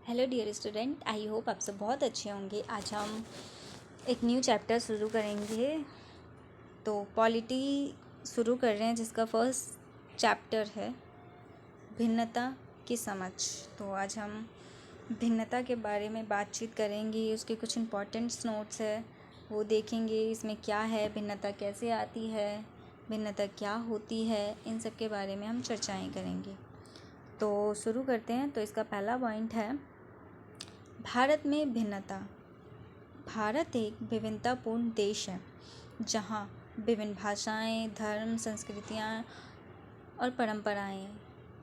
Hello dear student, I hope आप सब बहुत अच्छे होंगे। आज हम एक न्यू चैप्टर शुरू करेंगे। तो पॉलिटी शुरू कर रहे हैं, जिसका फर्स्ट चैप्टर है भिन्नता की समझ। तो आज हम भिन्नता के बारे में बातचीत करेंगे। उसके कुछ इम्पोर्टेंट्स नोट्स है वो देखेंगे। इसमें क्या है, भिन्नता कैसे आती है, भिन्नता क्या होती है, इन सब के बारे में हम चर्चाएँ करेंगे। तो शुरू करते हैं। तो इसका पहला पॉइंट है भारत में भिन्नता। भारत एक विविधतापूर्ण देश है जहाँ विभिन्न भाषाएं, धर्म, संस्कृतियाँ और परंपराएं हैं।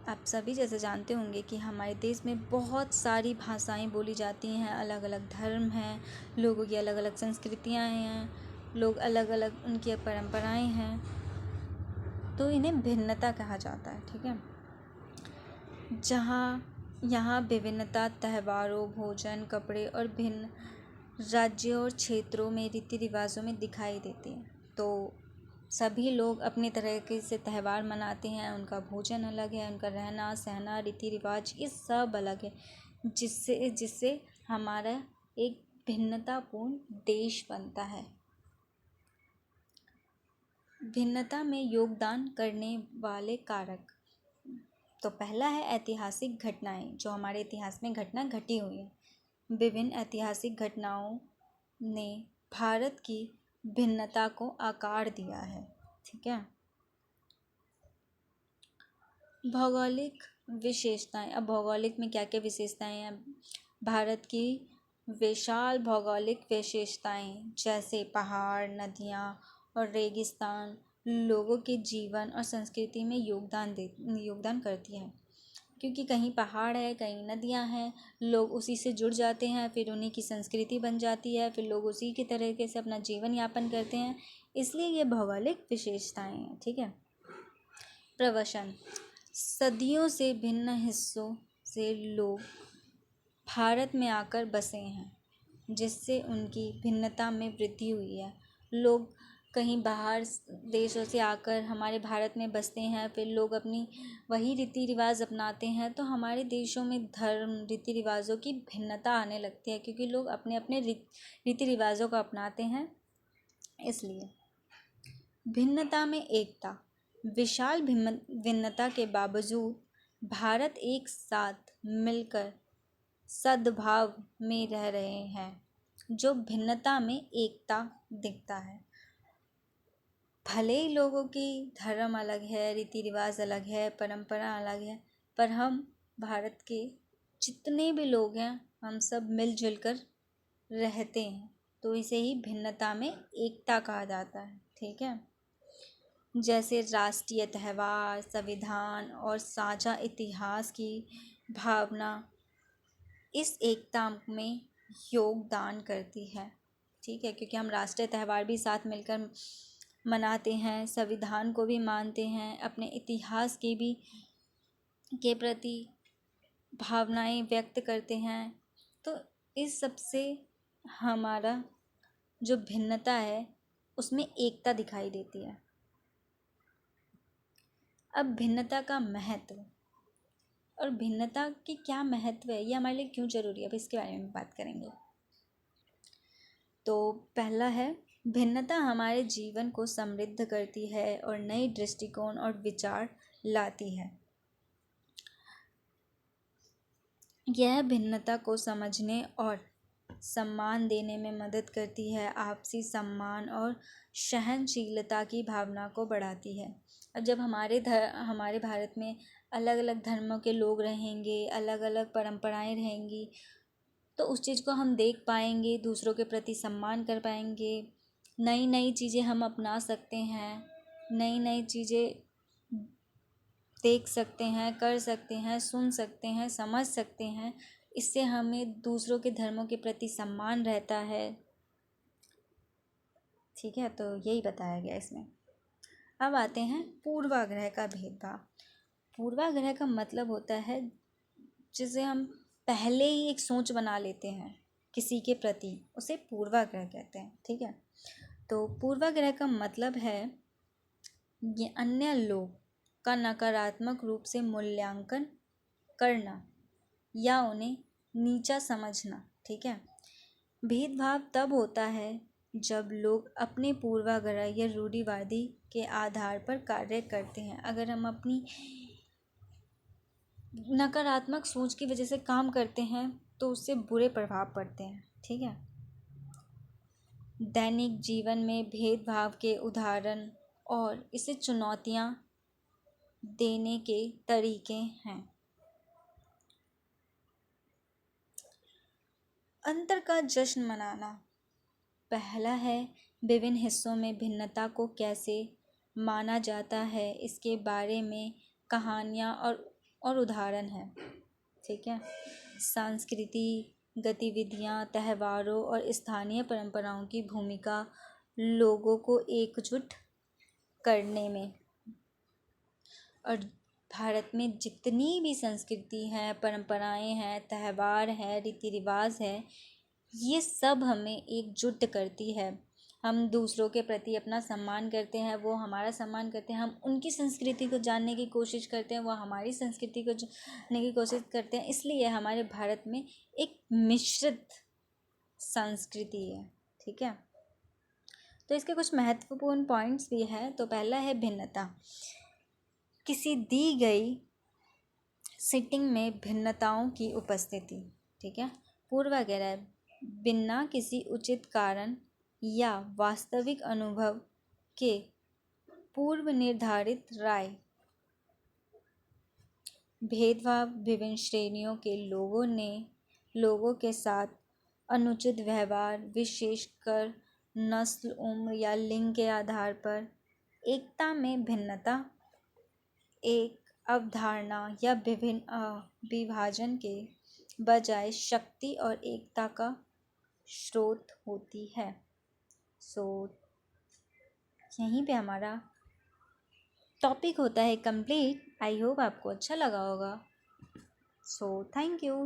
आप सभी जैसे जानते होंगे कि हमारे देश में बहुत सारी भाषाएं बोली जाती हैं, अलग अलग धर्म हैं, लोगों की अलग अलग संस्कृतियाँ हैं, लोग अलग अलग उनकी परंपराएं हैं, तो इन्हें भिन्नता कहा जाता है। ठीक है। जहाँ यहाँ विभिन्नता त्योहारों, भोजन, कपड़े और भिन्न राज्यों और क्षेत्रों में रीति रिवाजों में दिखाई देती है। तो सभी लोग अपने तरीके से त्यौहार मनाते हैं, उनका भोजन अलग है, उनका रहना सहना, रीति रिवाज, ये सब अलग है, जिससे हमारा एक भिन्नतापूर्ण देश बनता है। भिन्नता में योगदान करने वाले कारक। तो पहला है ऐतिहासिक घटनाएं, जो हमारे इतिहास में घटना घटी हुई है। विभिन्न ऐतिहासिक घटनाओं ने भारत की भिन्नता को आकार दिया है। ठीक है। भौगोलिक विशेषताएं। अब भौगोलिक में क्या क्या विशेषताएं हैं? भारत की विशाल भौगोलिक विशेषताएं जैसे पहाड़, नदियाँ और रेगिस्तान लोगों के जीवन और संस्कृति में योगदान करती है। क्योंकि कहीं पहाड़ है, कहीं नदियाँ हैं, लोग उसी से जुड़ जाते हैं, फिर उन्हीं की संस्कृति बन जाती है, फिर लोग उसी के तरीके से अपना जीवन यापन करते हैं, इसलिए ये भौगोलिक विशेषताएं हैं। ठीक है। प्रवसन। सदियों से भिन्न हिस्सों से लोग भारत में आकर बसे हैं, जिससे उनकी भिन्नता में वृद्धि हुई है। लोग कहीं बाहर देशों से आकर हमारे भारत में बसते हैं, फिर लोग अपनी वही रीति रिवाज अपनाते हैं, तो हमारे देशों में धर्म, रीति रिवाजों की भिन्नता आने लगती है, क्योंकि लोग अपने अपने रीति रिवाजों को अपनाते हैं। इसलिए भिन्नता में एकता। विशाल भिन्नता के बावजूद भारत एक साथ मिलकर सद्भाव में रह रहे हैं, जो भिन्नता में एकता दिखता है। भले ही लोगों की धर्म अलग है, रीति रिवाज अलग है, परंपरा अलग है, पर हम भारत के जितने भी लोग हैं, हम सब मिलजुल कर रहते हैं, तो इसे ही भिन्नता में एकता कहा जाता है। ठीक है। जैसे राष्ट्रीय त्यौहार, संविधान और साझा इतिहास की भावना इस एकता में योगदान करती है। ठीक है। क्योंकि हम राष्ट्रीय त्यौहार भी साथ मिलकर मनाते हैं, संविधान को भी मानते हैं, अपने इतिहास के प्रति भावनाएं व्यक्त करते हैं, तो इस सब से हमारा जो भिन्नता है उसमें एकता दिखाई देती है। अब भिन्नता का महत्व और भिन्नता की क्या महत्व है, ये हमारे लिए क्यों जरूरी है, अब इसके बारे में बात करेंगे। तो पहला है, भिन्नता हमारे जीवन को समृद्ध करती है और नई दृष्टिकोण और विचार लाती है। यह भिन्नता को समझने और सम्मान देने में मदद करती है, आपसी सम्मान और सहनशीलता की भावना को बढ़ाती है। अब जब हमारे भारत में अलग अलग धर्मों के लोग रहेंगे, अलग अलग परंपराएं रहेंगी, तो उस चीज़ को हम देख पाएंगे, दूसरों के प्रति सम्मान कर पाएंगे, नई नई चीज़ें हम अपना सकते हैं, नई नई चीज़ें देख सकते हैं, कर सकते हैं, सुन सकते हैं, समझ सकते हैं। इससे हमें दूसरों के धर्मों के प्रति सम्मान रहता है। ठीक है। तो यही बताया गया इसमें। अब आते हैं पूर्वाग्रह का भेदभाव। पूर्वाग्रह का मतलब होता है जिसे हम पहले ही एक सोच बना लेते हैं किसी के प्रति, उसे पूर्वाग्रह कहते हैं। ठीक है। तो पूर्वाग्रह का मतलब है ये अन्य लोग का नकारात्मक रूप से मूल्यांकन करना या उन्हें नीचा समझना, ठीक है। भेदभाव तब होता है जब लोग अपने पूर्वाग्रह या रूढ़िवादी के आधार पर कार्य करते हैं। अगर हम अपनी नकारात्मक सोच की वजह से काम करते हैं तो उससे बुरे प्रभाव पड़ते हैं, ठीक है। दैनिक जीवन में भेदभाव के उदाहरण और इसे चुनौतियां देने के तरीके हैं। अंतर का जश्न मनाना। पहला है विभिन्न हिस्सों में भिन्नता को कैसे माना जाता है, इसके बारे में कहानियाँ और उदाहरण हैं, ठीक है। संस्कृति, गतिविधियाँ, त्योहारों और स्थानीय परंपराओं की भूमिका लोगों को एकजुट करने में। और भारत में जितनी भी संस्कृति है, परंपराएं हैं, त्यौहार है, रीति रिवाज है, ये सब हमें एकजुट करती है। हम दूसरों के प्रति अपना सम्मान करते हैं, वो हमारा सम्मान करते हैं। हम उनकी संस्कृति को जानने की कोशिश करते हैं, वो हमारी संस्कृति को जानने की कोशिश करते हैं। इसलिए हमारे भारत में एक मिश्रित संस्कृति है, ठीक है। तो इसके कुछ महत्वपूर्ण पॉइंट्स भी हैं। तो पहला है भिन्नता। किसी दी गई सिटिंग में भिन्नताओं की उपस्थिति, ठीक है। पूर्वाग्रह, बिना किसी उचित कारण या वास्तविक अनुभव के पूर्व निर्धारित राय। भेदभाव, विभिन्न श्रेणियों के लोगों के साथ अनुचित व्यवहार, विशेषकर नस्ल, उम्र या लिंग के आधार पर। एकता में भिन्नता एक अवधारणा या विभाजन के बजाय शक्ति और एकता का स्रोत होती है। यहीं पे हमारा टॉपिक होता है कंप्लीट। आई होप आपको अच्छा लगा होगा। Thank you.